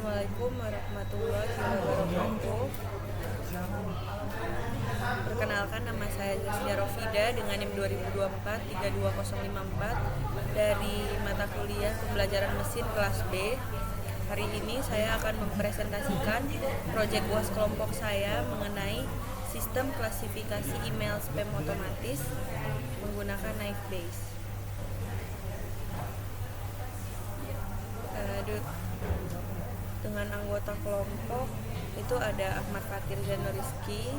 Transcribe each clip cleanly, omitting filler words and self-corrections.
Assalamualaikum warahmatullahi wabarakatuh. Perkenalkan, nama saya Zasya Rofida dengan NIM 2024-32054 dari mata kuliah pembelajaran mesin kelas B. Hari ini saya akan mempresentasikan proyek UAS kelompok saya mengenai sistem klasifikasi email spam otomatis menggunakan Knifebase. Dengan anggota kelompok itu ada Ahmad Fatir Zanuriski,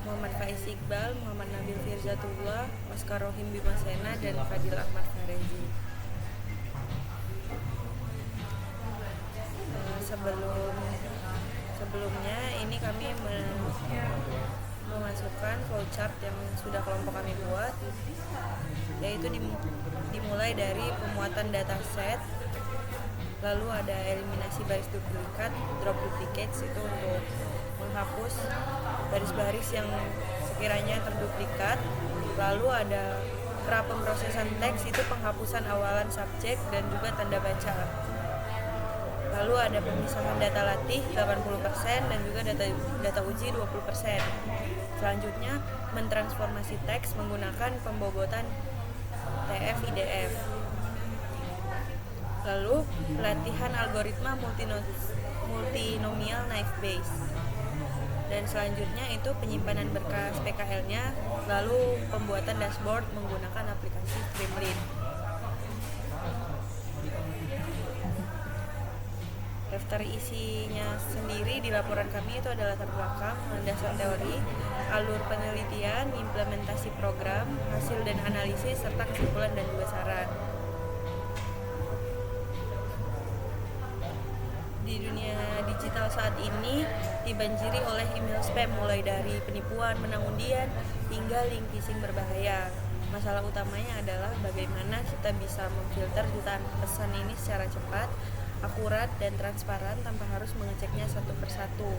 Muhammad Faiz Iqbal, Muhammad Nabil Firzatullah, Oscar Rohim Bimasena, dan Fadil Ahmad Farezi. Sebelumnya ini kami memasukkan flowchart yang sudah kelompok kami buat, yaitu dimulai dari pemuatan dataset, lalu ada eliminasi baris duplikat, drop duplicates itu untuk menghapus baris-baris yang sekiranya terduplikat, lalu ada pra pemrosesan teks itu penghapusan awalan subjek dan juga tanda baca, lalu ada pemisahan data latih 80% dan juga data uji 20%. Selanjutnya mentransformasi teks menggunakan pembobotan TF-IDF. Lalu latihan algoritma multinomial Knifebase. Dan selanjutnya itu penyimpanan berkas PKL-nya, lalu pembuatan dashboard menggunakan aplikasi Streamlit. Daftar isinya sendiri di laporan kami itu adalah latar belakang, landasan teori, alur penelitian, implementasi program, hasil dan analisis, serta kesimpulan dan juga saran. Di dunia digital saat ini dibanjiri oleh email spam, mulai dari penipuan, menang undian, hingga link phishing berbahaya. Masalah utamanya adalah bagaimana kita bisa memfilter jutaan pesan ini secara cepat, akurat, dan transparan tanpa harus mengeceknya satu persatu.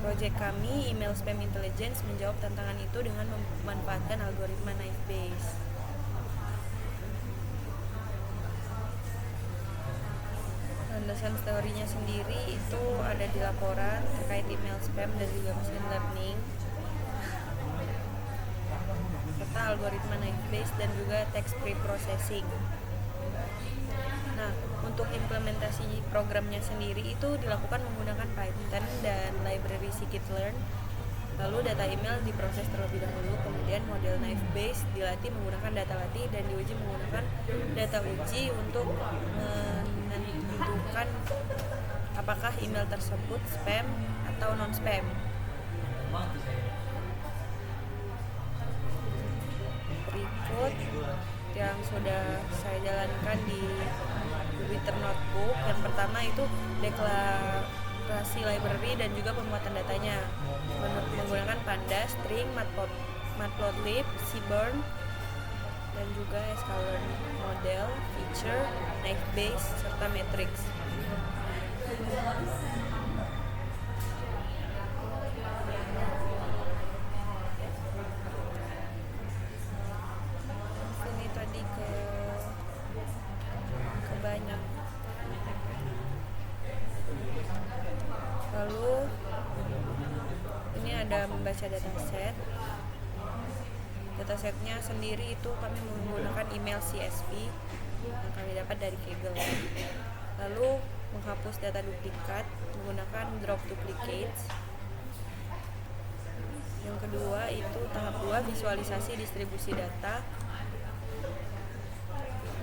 Proyek kami, Email Spam Intelligence, menjawab tantangan itu dengan memanfaatkan algoritma Knifebase. Landasan teorinya sendiri itu ada di laporan terkait email spam dan juga machine learning, serta algoritma Knifebase dan juga text pre-processing. Nah, untuk implementasi programnya sendiri itu dilakukan menggunakan Python dan library scikit-learn. Lalu data email diproses terlebih dahulu, kemudian model Knifebase dilatih menggunakan data latih dan diuji menggunakan data uji untuk menentukan apakah email tersebut spam atau non-spam. Berikut yang sudah saya jalankan di Twitter Notebook. Yang pertama itu deklarasi library dan juga pembuatan datanya menggunakan Pandas, String, Matplotlib, Seaborn, dan juga sklearn model, feature, Knifebase, serta matrix. Ini tadi ke banyak. Lalu ini ada membaca dataset. Datasetnya sendiri itu kami menggunakan email CSV yang kami dapat dari Kaggle. Lalu menghapus data duplikat menggunakan drop duplicates. Yang kedua itu tahap 2, visualisasi distribusi data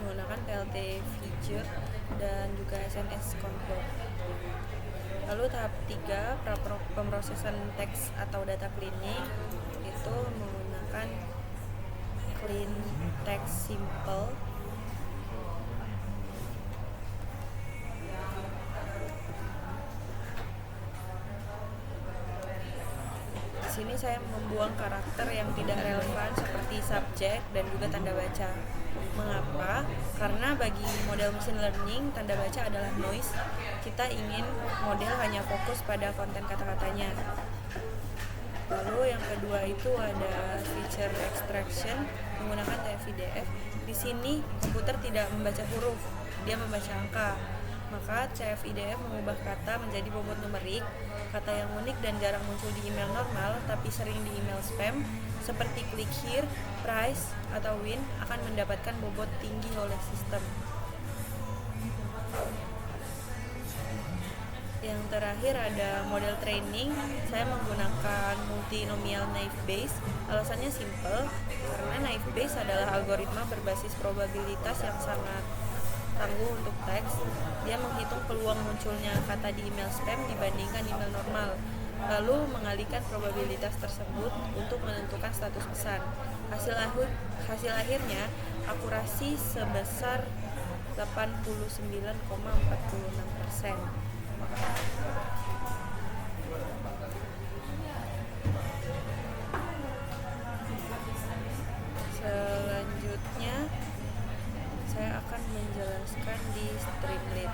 menggunakan PLT feature dan juga SNS control. Lalu tahap 3, pemrosesan teks atau data cleaning itu menggunakan clean text simple. Di sini saya membuang karakter yang tidak relevan seperti subjek dan juga tanda baca. Mengapa? Karena bagi model machine learning, tanda baca adalah noise. Kita ingin model hanya fokus pada konten kata-katanya. Lalu yang kedua itu ada feature extraction menggunakan TF-IDF. Di sini komputer tidak membaca huruf, dia membaca angka. Maka CFIDF mengubah kata menjadi bobot numerik. Kata yang unik dan jarang muncul di email normal tapi sering di email spam seperti click here, price, atau win akan mendapatkan bobot tinggi oleh sistem. Yang terakhir ada model training. Saya menggunakan multinomial naive Bayes. Alasannya simple, karena naive Bayes adalah algoritma berbasis probabilitas yang sangat tangguh untuk teks. Dia menghitung peluang munculnya kata di email spam dibandingkan email normal, lalu mengalihkan probabilitas tersebut untuk menentukan status pesan. Hasil akhirnya akurasi sebesar 89,46%. Selanjutnya saya akan menjelaskan di Streamlit.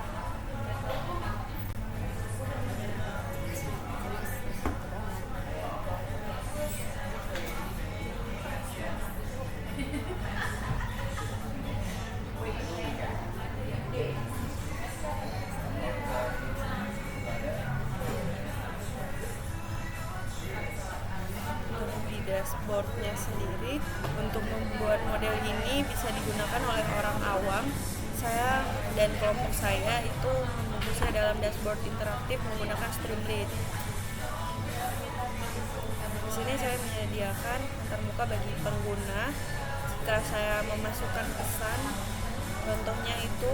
Dashboardnya sendiri, untuk membuat model ini bisa digunakan oleh orang awam. Saya dan kelompok saya itu menembusnya dalam dashboard interaktif menggunakan Streamlit. Di sini saya menyediakan antarmuka bagi pengguna. Jika saya memasukkan pesan, contohnya itu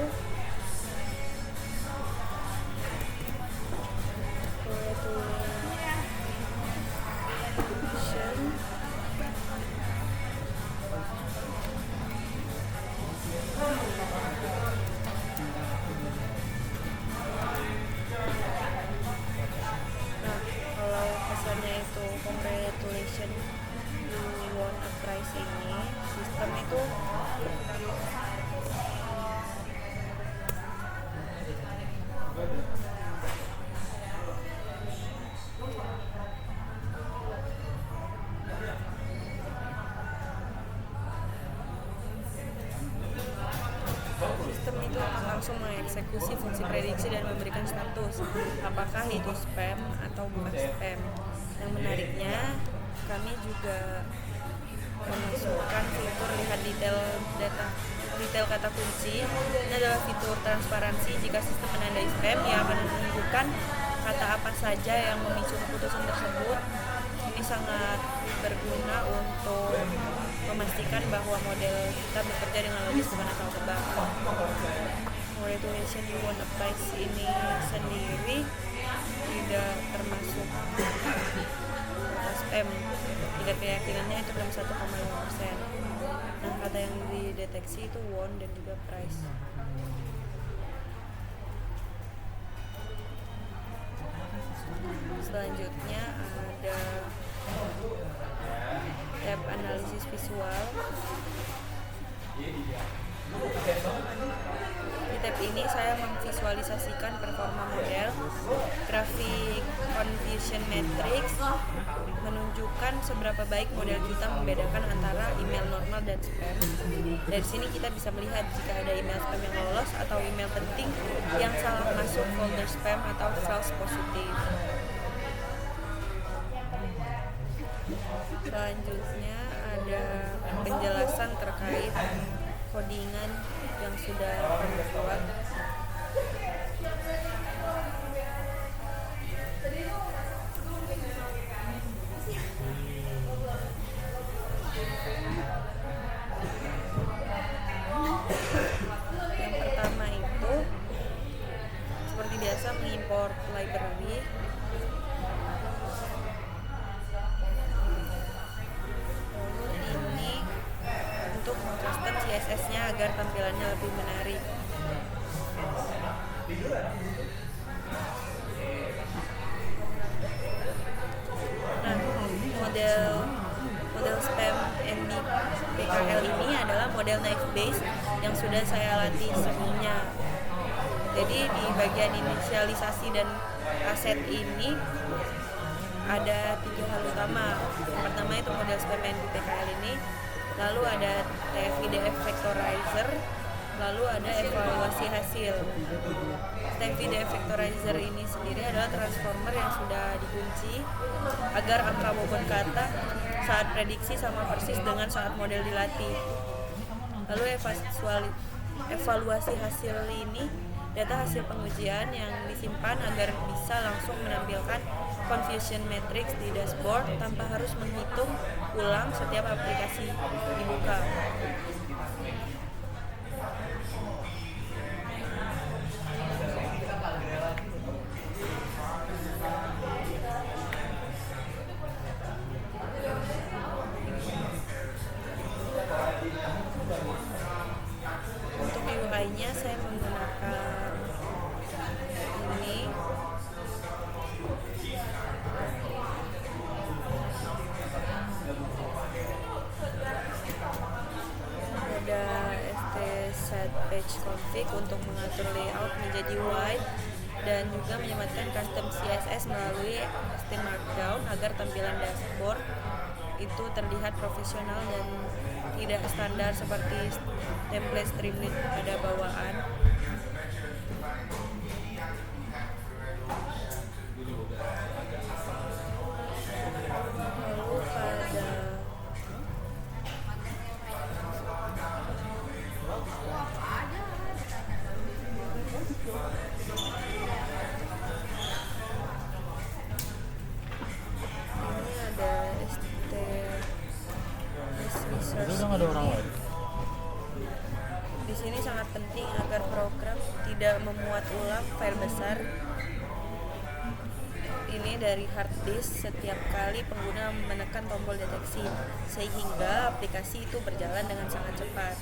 congratulations you won a prize ini, sistem itu akan langsung mengeksekusi fungsi prediksi dan memberikan status apakah itu spam atau bukan spam. Yang menariknya, kami juga memasukkan fitur lihat detail kata kunci. Ini adalah fitur transparansi. Jika sistem menandai spam, ia akan menunjukkan kata apa saja yang memicu keputusan tersebut. Ini sangat berguna untuk memastikan bahwa model kita bekerja dengan logis bukan asal tebak. Congratulations you won a prize ini sendiri tidak termasuk spam. Tingkat keyakinannya itu 61,5%. Nah, kata yang dideteksi itu won dan juga price. Selanjutnya ada tab analisis visual. Di tab ini saya memvisualisasikan performa model. Grafik conversion matrix menunjukkan seberapa baik model kita membedakan antara email normal dan spam. Dari sini kita bisa melihat jika ada email spam yang lolos atau email penting yang salah masuk folder spam atau false positive. Selanjutnya ada penjelasan terkait codingan yang sudah kami buat. Yang pertama itu seperti biasa mengimport library. CSS-nya agar tampilannya lebih menarik. Nah, model spam NBPKL ini adalah model naive Bayes yang sudah saya latih sebelumnya. Jadi di bagian inisialisasi dan aset ini ada 3 hal utama. Yang pertama itu model spam NBPKL ini. Lalu ada TF-IDF Vectorizer, Lalu ada evaluasi hasil. TFT Vectorizer ini sendiri adalah transformer yang sudah dikunci agar angka bobot kata saat prediksi sama persis dengan saat model dilatih. Lalu evaluasi hasil ini data hasil pengujian yang disimpan agar bisa langsung menampilkan confusion matrix di dashboard tanpa harus menghitung ulang setiap aplikasi dibuka. Untuk UI-nya saya menggunakan ini. Ada st set page config untuk mengatur layout menjadi wide dan juga menyematkan custom CSS melalui st markdown agar tampilan dashboard itu terlihat profesional dan tidak standar seperti template Streamlit pada bawaan. Lalu pada ini ada Itu udah nggak ada orang lain. Di sini sangat penting agar program tidak memuat ulang file besar ini dari hard disk setiap kali pengguna menekan tombol deteksi, sehingga aplikasi itu berjalan dengan sangat cepat.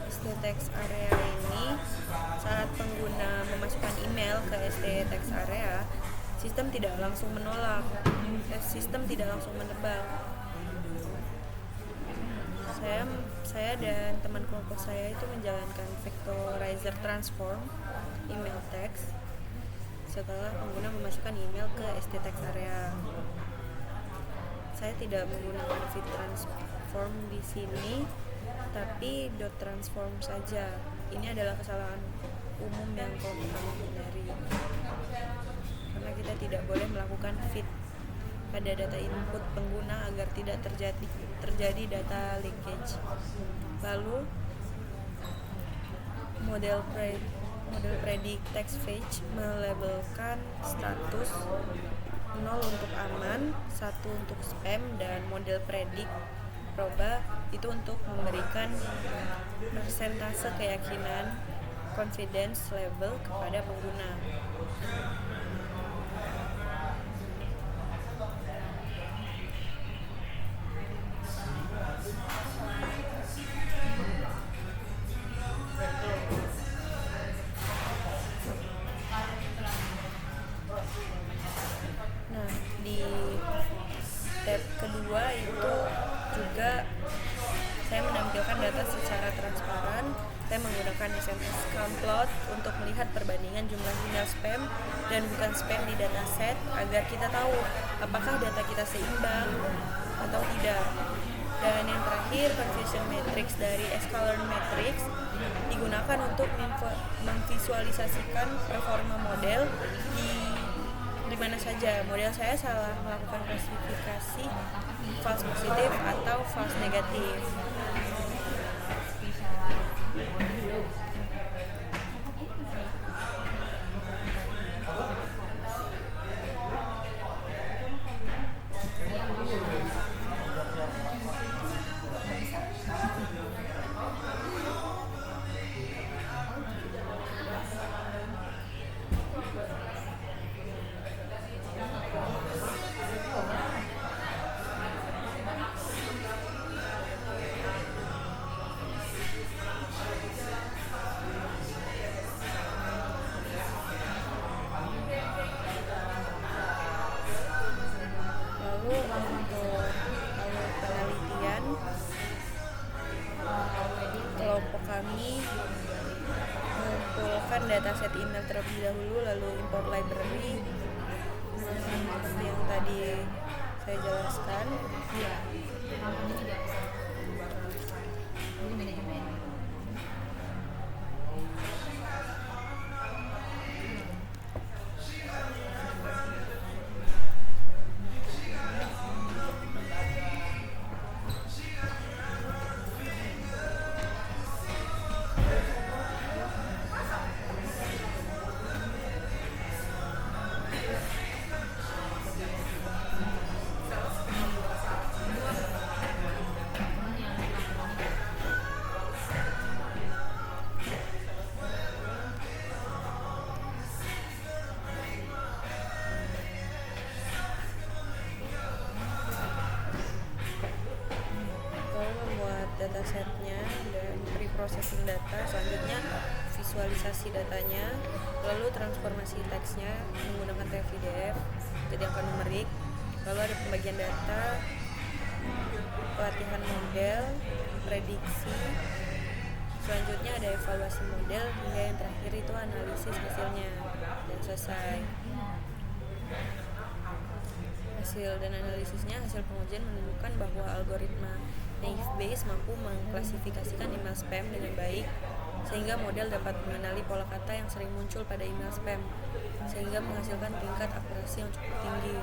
ST-text area ini, saat pengguna memasukkan email ke ST-text area, sistem tidak langsung menolak, sistem tidak langsung menebak. Saya dan teman kelompok saya itu menjalankan vectorizer transform email text setelah pengguna memasukkan email ke ST-text area. Saya tidak menggunakan fit transform di sini, tapi dot transform saja. Ini adalah kesalahan umum yang kelompok kami hindari, karena kita tidak boleh melakukan fit pada data input pengguna agar tidak terjadi data leakage. Lalu model predict text fetch melabelkan status 0 untuk aman, 1 untuk spam, dan model predict proba itu untuk memberikan persentase keyakinan confidence level kepada pengguna. Nah, di tab kedua itu juga saya menampilkan data secara transparan. Saya menggunakan SMS Camplot untuk melihat perbandingan jumlah email spam dan bukan spam di dataset agar kita tahu apakah data kita seimbang atau tidak. Dan yang terakhir, confusion matrix dari Escalern matrix digunakan untuk memvisualisasikan performa model di mana saja model saya salah melakukan klasifikasi false positif atau false negatif. dataset email terlebih dahulu, lalu import library seperti yang tadi saya jelaskan. Datasetnya dan pre-processing data, selanjutnya visualisasi datanya, lalu transformasi teksnya menggunakan TF-IDF, jadi angka numerik, lalu ada pembagian data, pelatihan model, prediksi, selanjutnya ada evaluasi model, hingga yang terakhir itu analisis hasilnya dan selesai. Hasil dan analisisnya, hasil pengujian menunjukkan bahwa algoritma Naive Bayes mampu mengklasifikasikan email spam dengan baik, sehingga model dapat mengenali pola kata yang sering muncul pada email spam, sehingga menghasilkan tingkat akurasi yang cukup tinggi.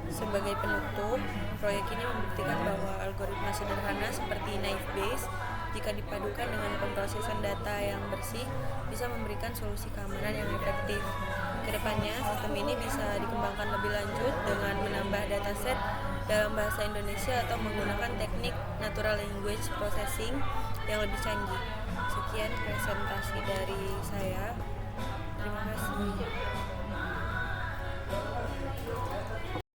Sebagai penutup, proyek ini membuktikan bahwa algoritma sederhana seperti Naive Bayes, jika dipadukan dengan pemrosesan data yang bersih, bisa memberikan solusi keamanan yang efektif. Kedepannya, sistem ini bisa dikembangkan lebih lanjut dengan menambah dataset dalam bahasa Indonesia atau menggunakan teknik natural language processing yang lebih canggih. Sekian presentasi dari saya. Terima kasih.